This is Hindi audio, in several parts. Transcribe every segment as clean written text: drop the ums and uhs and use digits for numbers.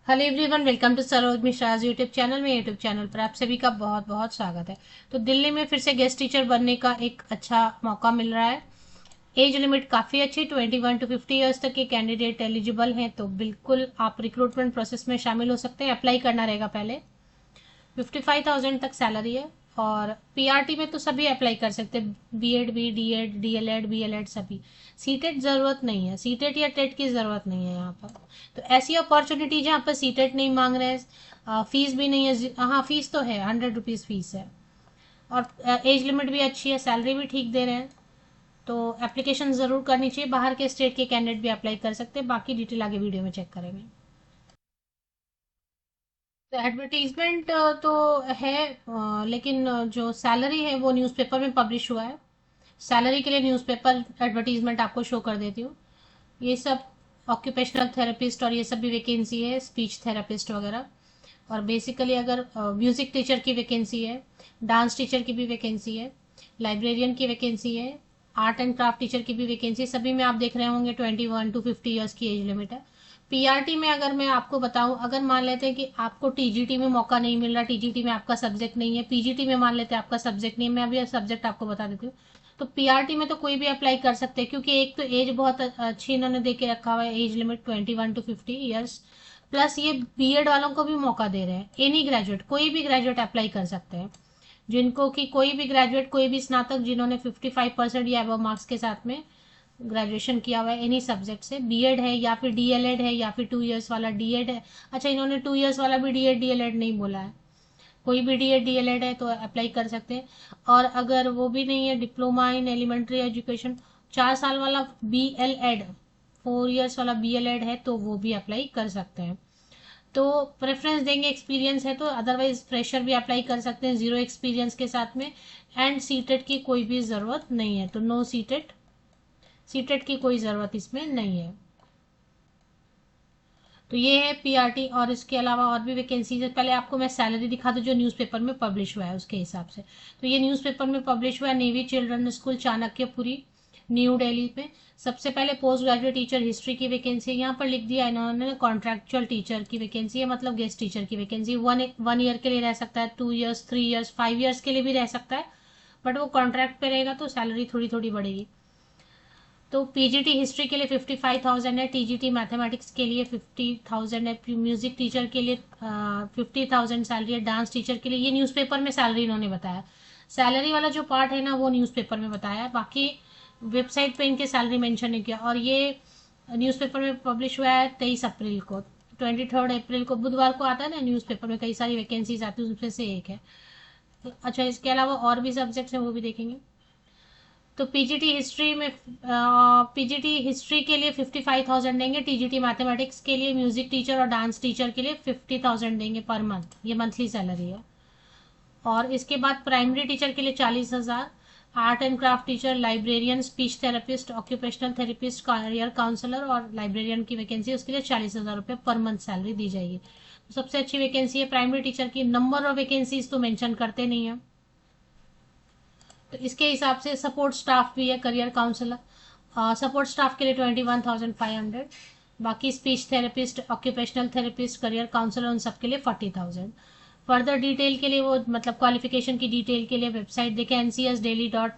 Hello everyone, welcome to Saroj Mishra's YouTube channel में। यूट्यूब चैनल पर आप सभी का बहुत बहुत स्वागत है। तो दिल्ली में फिर से गेस्ट टीचर बनने का एक अच्छा मौका मिल रहा है। एज लिमिट काफ़ी अच्छी, 21 to 50 ईयर्स तक के कैंडिडेट एलिजिबल हैं। तो बिल्कुल आप रिक्रूटमेंट प्रोसेस में शामिल हो सकते हैं। अप्लाई करना रहेगा पहले। 55,000 तक सैलरी है। और पीआरटी में तो सभी अप्लाई कर सकते हैं, बीएड भी, डीएड, डीएलएड, बीएलएड सभी। सीटेट ज़रूरत नहीं है, सीटेट या टेट की ज़रूरत नहीं है यहाँ पर। तो ऐसी अपॉर्चुनिटी जहाँ पर सीटेट नहीं मांग रहे हैं, फीस भी नहीं है। हाँ, फीस तो है, 100 रुपीज़ फीस है। और एज लिमिट भी अच्छी है, सैलरी भी ठीक दे रहे हैं। तो एप्लीकेशन ज़रूर करनी चाहिए। बाहर के स्टेट के कैंडिडेट भी अप्लाई कर सकते हैं। बाकी डिटेल आगे वीडियो में चेक करेंगे। तो एडवर्टीजमेंट तो है, लेकिन जो सैलरी है वो न्यूज़पेपर में पब्लिश हुआ है। सैलरी के लिए न्यूज़पेपर एडवर्टीजमेंट आपको शो कर देती हूँ। ये सब ऑक्यूपेशनल थेरेपिस्ट और ये सब भी वैकेंसी है, स्पीच थेरेपिस्ट वगैरह। और बेसिकली अगर म्यूज़िक टीचर की वैकेंसी है, डांस टीचर की भी वैकेंसी है, लाइब्रेरियन की वैकेंसी है, आर्ट एंड क्राफ्ट टीचर की भी वैकेंसी। सभी में आप देख रहे होंगे 21 to 50 ईयर्स की एज लिमिट है। पीआरटी में अगर मैं आपको बताऊं, अगर मान लेते हैं कि आपको टीजीटी में मौका नहीं मिल रहा, टीजीटी में आपका सब्जेक्ट नहीं है, पीजीटी में मान लेते हैं आपका सब्जेक्ट नहीं है, मैं अभी सब्जेक्ट आपको बता देती हूँ। तो पीआरटी में तो कोई भी अप्लाई कर सकते हैं, क्योंकि एक तो एज बहुत अच्छी इन्होंने दे के रखा हुआ है, age limit 21 to 50 years. Plus ये बीएड वालों को भी मौका दे रहे हैं। एनी ग्रेजुएट, कोई भी ग्रेजुएट अप्लाई कर सकते हैं। जिनको कि कोई भी ग्रेजुएट, कोई भी स्नातक जिन्होंने 55% या अबव मार्क्स के साथ में ग्रेजुएशन किया हुआ है एनी सब्जेक्ट से, बीएड है या फिर डीएलएड है या फिर 2 इयर्स वाला डीएड है। अच्छा, इन्होंने 2 इयर्स वाला भी डीएड डीएलएड नहीं बोला है। कोई भी डीएड डीएलएड है तो अप्लाई कर सकते हैं। और अगर वो भी नहीं है, डिप्लोमा इन एलिमेंट्री एजुकेशन, 4 साल वाला बीएलएड, 4 इयर्स वाला बीएलएड है तो वो भी अप्लाई कर सकते हैं। तो प्रेफरेंस देंगे एक्सपीरियंस है तो, अदरवाइज फ्रेशर भी अप्लाई कर सकते हैं जीरो एक्सपीरियंस के साथ में। एंड सीटेट की कोई भी ज़रूरत नहीं है, तो नो सीटेट, सीटेट की कोई ज़रूरत इसमें नहीं है। तो ये है पीआरटी। और इसके अलावा और भी वैकेंसीज है। पहले आपको मैं सैलरी दिखा दूँ जो न्यूज़पेपर में पब्लिश हुआ है उसके हिसाब से। तो ये न्यूज़पेपर में पब्लिश हुआ है, navy children school Chanakyapuri, new Delhi में। सबसे पहले पोस्ट ग्रेजुएट टीचर हिस्ट्री की वैकेंसी है। यहाँ पर लिख दिया इन्होंने कॉन्ट्रैक्चुअल टीचर की वैकेंसी है, मतलब गेस्ट टीचर की वैकेंसी। 1 ईयर के लिए रह सकता है, 2 इयर्स, 3 इयर्स, 5 इयर्स के लिए भी रह सकता है। बट वो कॉन्ट्रैक्ट पे रहेगा तो सैलरी थोड़ी थोड़ी बढ़ेगी। तो पीजीटी हिस्ट्री के लिए 55,000 है, टीजीटी मैथमेटिक्स के लिए 50,000 है, म्यूजिक टीचर के लिए 50,000 सैलरी है, डांस टीचर के लिए। ये न्यूज़पेपर में सैलरी इन्होंने बताया। सैलरी वाला जो पार्ट है ना वो न्यूज़पेपर में बताया है, बाकी वेबसाइट पे इनके सैलरी मेंशन नहीं किया। और ये न्यूज़पेपर में पब्लिश हुआ है 23 अप्रैल को। 23 अप्रैल को बुधवार को आता है ना न्यूज़पेपर में, कई सारी वैकेंसीज आती है, उसमें से एक है। अच्छा, इसके अलावा और भी सब्जेक्ट्स हैं, वो भी देखेंगे। तो पीजीटी हिस्ट्री में, पीजीटी हिस्ट्री के लिए 55,000 देंगे, टीजीटी मैथमेटिक्स के लिए, म्यूजिक टीचर और डांस टीचर के लिए 50,000 देंगे पर मंथ। ये मंथली सैलरी है। और इसके बाद प्राइमरी टीचर के लिए 40,000, art and craft teacher, librarian, speech therapist, occupational therapist, career counsellor और लाइब्रेरियन की वैकेंसी, उसके लिए 40,000 रुपये पर मंथ सैलरी दी जाएगी। तो सबसे अच्छी वैकेंसी है प्राइमरी टीचर की। नंबर ऑफ वैकेंसीज तो मेंशन करते नहीं है, तो इसके हिसाब से सपोर्ट स्टाफ भी है, करियर काउंसलर। सपोर्ट स्टाफ के लिए 21,500। बाकी speech therapist, occupational therapist, career counsellor, उन सब के लिए 40,000। फर्दर डिटेल के लिए वो, मतलब क्वालिफिकेशन की डिटेल के लिए वेबसाइट देखें, ncsdaily.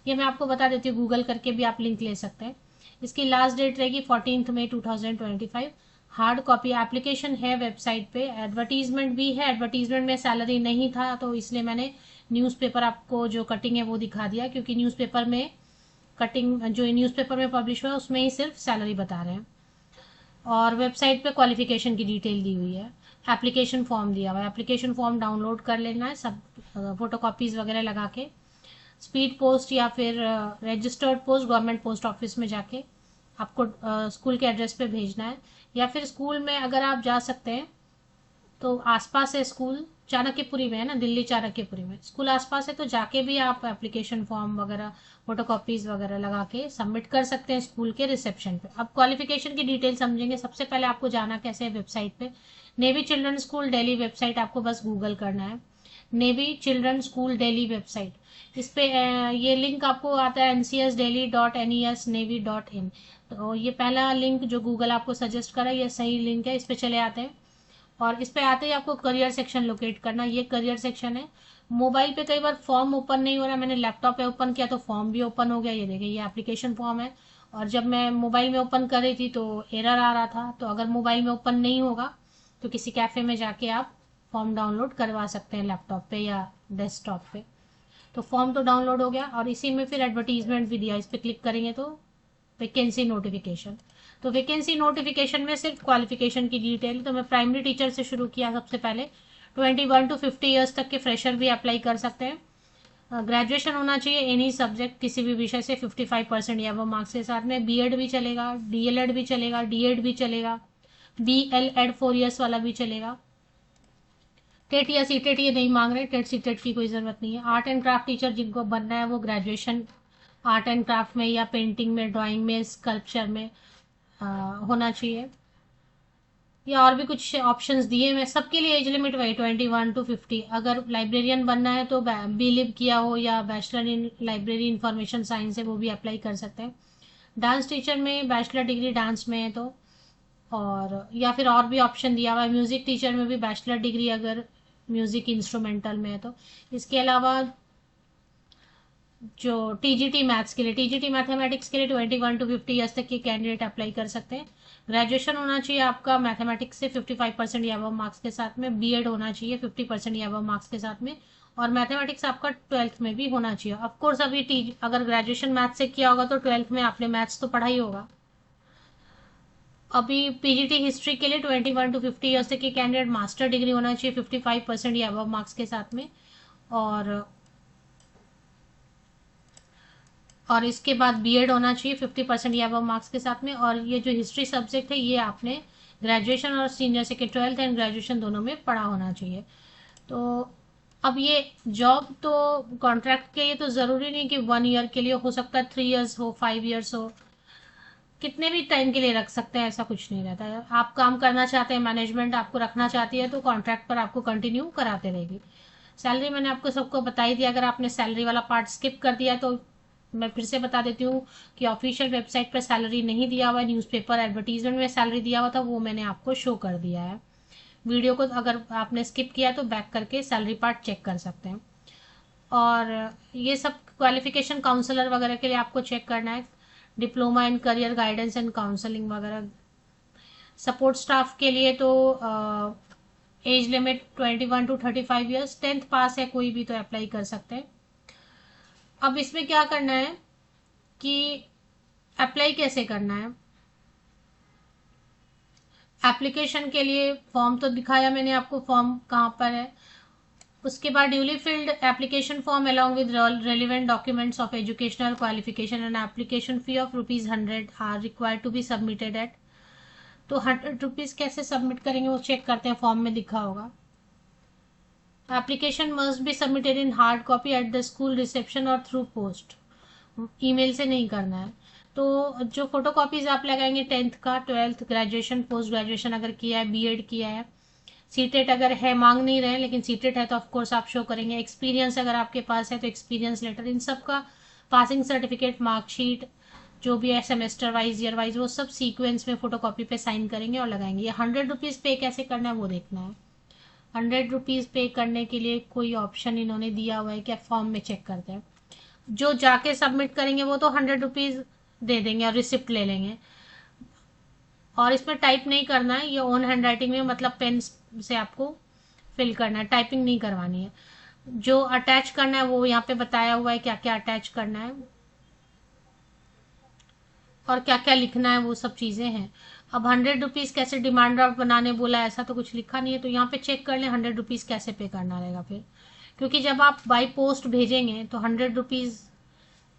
ये मैं आपको बता देती हूँ, गूगल करके भी आप लिंक ले सकते हैं। इसकी लास्ट डेट रहेगी 14 मई 2025। हार्ड कॉपी एप्लीकेशन है वेबसाइट पे, एडवर्टीजमेंट भी है। एडवर्टीजमेंट में सैलरी नहीं था तो इसलिए मैंने न्यूज़पेपर आपको जो कटिंग है वो दिखा दिया, क्योंकि न्यूज़पेपर में कटिंग, जो न्यूज़पेपर में पब्लिश हुआ है उसमें ही सिर्फ सैलरी बता रहे हैं। और वेबसाइट पे क्वालिफिकेशन की डिटेल दी हुई है। एप्लीकेशन फॉर्म दिया हुआ है, एप्लीकेशन फॉर्म डाउनलोड कर लेना है सब, फोटो कॉपीज वगैरह लगा के। स्पीड पोस्ट या फिर registered post government post office में जाके आपको स्कूल के एड्रेस पे भेजना है। या फिर स्कूल में अगर आप जा सकते हैं तो आसपास है स्कूल, चाणक्यपुरी में है ना, दिल्ली चाणक्यपुरी में स्कूल आसपास है, तो जाके भी आप एप्लीकेशन फॉर्म वगैरह, फोटो कॉपीज वगैरह लगा के सबमिट कर सकते हैं स्कूल के रिसेप्शन पे। अब क्वालिफिकेशन की डिटेल समझेंगे। सबसे पहले आपको जाना कैसे है वेबसाइट पे, navy children school Delhi website, आपको बस गूगल करना है navy children school Delhi website. इस पे ये लिंक आपको आता है ncsdelhi.nes navy.in। तो ये पहला लिंक जो गूगल आपको सजेस्ट करा, ये सही लिंक है, इस पे चले आते हैं। और इस पे आते ही आपको करियर सेक्शन लोकेट करना, ये करियर सेक्शन है। मोबाइल पे कई बार फॉर्म ओपन नहीं हो रहा, मैंने लैपटॉप पे ओपन किया तो फॉर्म भी ओपन हो गया। ये देखिए, ये एप्लीकेशन फॉर्म है, और जब मैं मोबाइल में ओपन कर रही थी तो एरर आ रहा था। तो अगर मोबाइल में ओपन नहीं होगा तो किसी कैफे में जाके आप फॉर्म डाउनलोड करवा सकते हैं लैपटॉप पे या डेस्कटॉप पे। तो फॉर्म तो डाउनलोड हो गया, और इसी में फिर एडवर्टीजमेंट भी दिया। इस पर क्लिक करेंगे तो वैकेंसी नोटिफिकेशन। तो वैकेंसी नोटिफिकेशन में सिर्फ क्वालिफिकेशन की डिटेल, तो मैं प्राइमरी टीचर से शुरू किया सबसे पहले। 21 to 50 ईयर्स तक के फ्रेशर भी अप्लाई कर सकते हैं। ग्रेजुएशन होना चाहिए एनी सब्जेक्ट, किसी भी विषय से 55% या वो मार्क्स के साथ में। बीएड भी चलेगा, डीएलएड भी चलेगा, डीएड भी चलेगा, बीएलएड 4 ईयर्स वाला भी चलेगा। टेट या सीटेट ये नहीं मांग रहे, टेट सीटेट की कोई ज़रूरत नहीं है। आर्ट एंड क्राफ्ट टीचर जिनको बनना है वो ग्रेजुएशन आर्ट एंड क्राफ्ट में या पेंटिंग में, ड्राइंग में, स्कल्पचर में होना चाहिए। या और भी कुछ ऑप्शंस दिए मैं, सबके लिए एज लिमिट वही 21 to 50। अगर लाइब्रेरियन बनना है तो बी लिव किया हो या bachelor in library information science है, वो भी अप्लाई कर सकते हैं। डांस टीचर में बैचलर डिग्री डांस में है तो, और या फिर और भी ऑप्शन दिया हुआ है। म्यूजिक टीचर में भी बैचलर डिग्री अगर म्यूजिक इंस्ट्रूमेंटल में है तो। इसके अलावा जो टीजीटी मैथ्स के लिए, टीजीटी मैथमेटिक्स के लिए 21 to 50 ईयर्स तक के कैंडिडेट अप्लाई कर सकते हैं। ग्रेजुएशन होना चाहिए आपका मैथमेटिक्स से 55% या अबव मार्क्स के साथ में। बीएड होना चाहिए 50% या अबव मार्क्स के साथ में, और मैथमेटिक्स आपका 12th में भी होना चाहिए। ऑफकोर्स अभी अगर ग्रेजुएशन मैथ से किया होगा तो 12th में आपने मैथ्स तो पढ़ा ही होगा। अभी पीजीटी हिस्ट्री के लिए 21 to 50 ईयर्स तक के कैंडिडेट मास्टर डिग्री होना चाहिए 55% या अबव मार्क्स के साथ में, और इसके बाद बीएड होना चाहिए 50% या अबव मार्क्स के साथ में। और ये जो हिस्ट्री सब्जेक्ट है ये आपने ग्रेजुएशन और senior second 12th and graduation दोनों में पढ़ा होना चाहिए। तो अब ये जॉब तो कॉन्ट्रैक्ट के लिए तो ज़रूरी नहीं कि 1 ईयर के लिए, हो सकता है 3 ईयर्स हो, 5 ईयर्स हो, कितने भी टाइम के लिए रख सकते हैं, ऐसा कुछ नहीं रहता है। आप काम करना चाहते हैं, मैनेजमेंट आपको रखना चाहती है तो कॉन्ट्रैक्ट पर आपको कंटिन्यू कराते रहेगी। सैलरी मैंने आपको सबको बताई थी, अगर आपने सैलरी वाला पार्ट स्किप कर दिया तो मैं फिर से बता देती हूँ कि ऑफिशियल वेबसाइट पर सैलरी नहीं दिया हुआ है, न्यूज़पेपर एडवर्टीजमेंट में सैलरी दिया हुआ था, वो मैंने आपको शो कर दिया है। वीडियो को अगर आपने स्किप किया तो बैक करके सैलरी पार्ट चेक कर सकते हैं। और ये सब क्वालिफिकेशन काउंसलर वगैरह के लिए आपको चेक करना है, diploma in career guidance and counselling वगैरह। सपोर्ट स्टाफ के लिए तो age limit 21 to 35 years, 10th पास है कोई भी तो अप्लाई कर सकते हैं। अब इसमें क्या करना है कि अप्लाई कैसे करना है। एप्लीकेशन के लिए फॉर्म तो दिखाया मैंने आपको, फॉर्म कहाँ पर है। उसके बाद duly filled application form along with relevant documents of educational qualification and application fee of ₹100 are required to be submitted at. तो ₹100 कैसे सबमिट करेंगे वो चेक करते हैं, फॉर्म में दिखा होगा। Application must be submitted in hard copy at the school reception और थ्रू पोस्ट, ईमेल से नहीं करना है। तो जो फोटो कॉपीज आप लगाएंगे 10th का, 12th, ग्रेजुएशन, पोस्ट ग्रेजुएशन अगर किया है, बीएड किया है, सीटेट अगर है, मांग नहीं रहे लेकिन सीटेट है तो ऑफकोर्स आप शो करेंगे। एक्सपीरियंस अगर आपके पास है तो एक्सपीरियंस लेटर, इन सब का पासिंग सर्टिफिकेट, मार्कशीट जो भी है सेमेस्टर वाइज, ईयर वाइज, वो सब सीक्वेंस में फोटोकॉपी पे साइन करेंगे और लगाएंगे। ये ₹100 पे कैसे करना है वो देखना है। ₹100 पे करने के लिए कोई ऑप्शन इन्होंने दिया हुआ है क्या, फॉर्म में चेक करते हैं। जो जाके सबमिट करेंगे वो तो ₹100 दे देंगे और रिसिप्ट ले लेंगे। और इसमें टाइप नहीं करना है, ये ओन हैंड राइटिंग में, मतलब पेन से आपको फिल करना है, टाइपिंग नहीं करवानी है। जो अटैच करना है वो यहाँ पे बताया हुआ है क्या क्या अटैच करना है और क्या क्या लिखना है, वो सब चीज़ें हैं। अब ₹100 कैसे डिमांड ड्राफ्ट बनाने बोला, ऐसा तो कुछ लिखा नहीं है, तो यहाँ पे चेक कर लें ₹100 कैसे पे करना रहेगा फिर, क्योंकि जब आप बाई पोस्ट भेजेंगे तो ₹100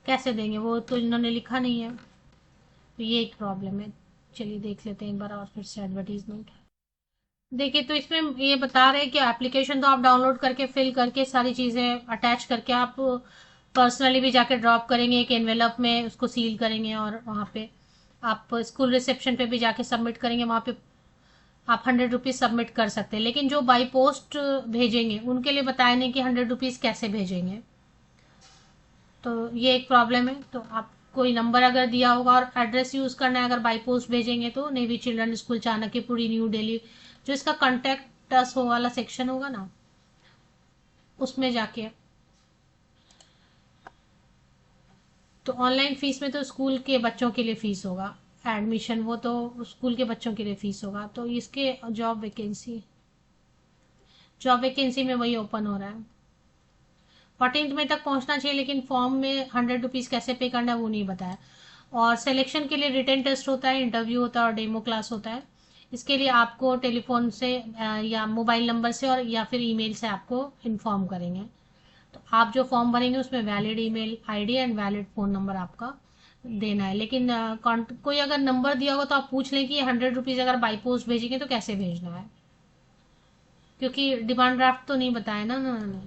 कैसे देंगे वो तो इन्होंने लिखा नहीं है, तो ये एक प्रॉब्लम है। चलिए देख लेते हैं एक बार और फिर से एडवर्टीजमेंट। देखिए तो इसमें ये बता रहे हैं कि एप्लीकेशन तो आप डाउनलोड करके फिल करके सारी चीज़ें अटैच करके आप पर्सनली भी जाके ड्रॉप करेंगे एक एनवेलप में, उसको सील करेंगे और वहाँ पे आप स्कूल रिसेप्शन पे भी जाके सबमिट करेंगे, वहाँ पे आप ₹100 सबमिट कर सकते हैं। लेकिन जो बाई पोस्ट भेजेंगे उनके लिए बताया नहीं कि ₹100 कैसे भेजेंगे, तो ये एक प्रॉब्लम है। तो आप कोई नंबर अगर दिया होगा और एड्रेस यूज़ करना है, अगर बाई पोस्ट भेजेंगे तो navy children school, Chanakyapuri, new Delhi. जो इसका कॉन्टैक्ट टस हो वाला सेक्शन होगा ना, उसमें जाके। तो ऑनलाइन फीस में तो स्कूल के बच्चों के लिए फीस होगा, एडमिशन वो तो स्कूल के बच्चों के लिए फीस होगा। तो इसके जॉब वैकेंसी में वही ओपन हो रहा है। 14th में तक पहुंचना चाहिए, लेकिन फॉर्म में 100 रुपीज़ कैसे पे करना है वो नहीं बताया। और सिलेक्शन के लिए रिटन टेस्ट होता है, इंटरव्यू होता है और डेमो क्लास होता है। इसके लिए आपको टेलीफोन से या मोबाइल नंबर से और या फिर ईमेल से आपको इन्फॉर्म करेंगे। तो आप जो फॉर्म भरेंगे उसमें valid email ID and valid phone number आपका देना है। लेकिन कोई अगर नंबर दिया होगा तो आप पूछ लें कि 100 रुपीज़ अगर बाई पोस्ट भेजेंगे तो कैसे भेजना है, क्योंकि डिमांड ड्राफ्ट तो नहीं बताया ना उन्होंने।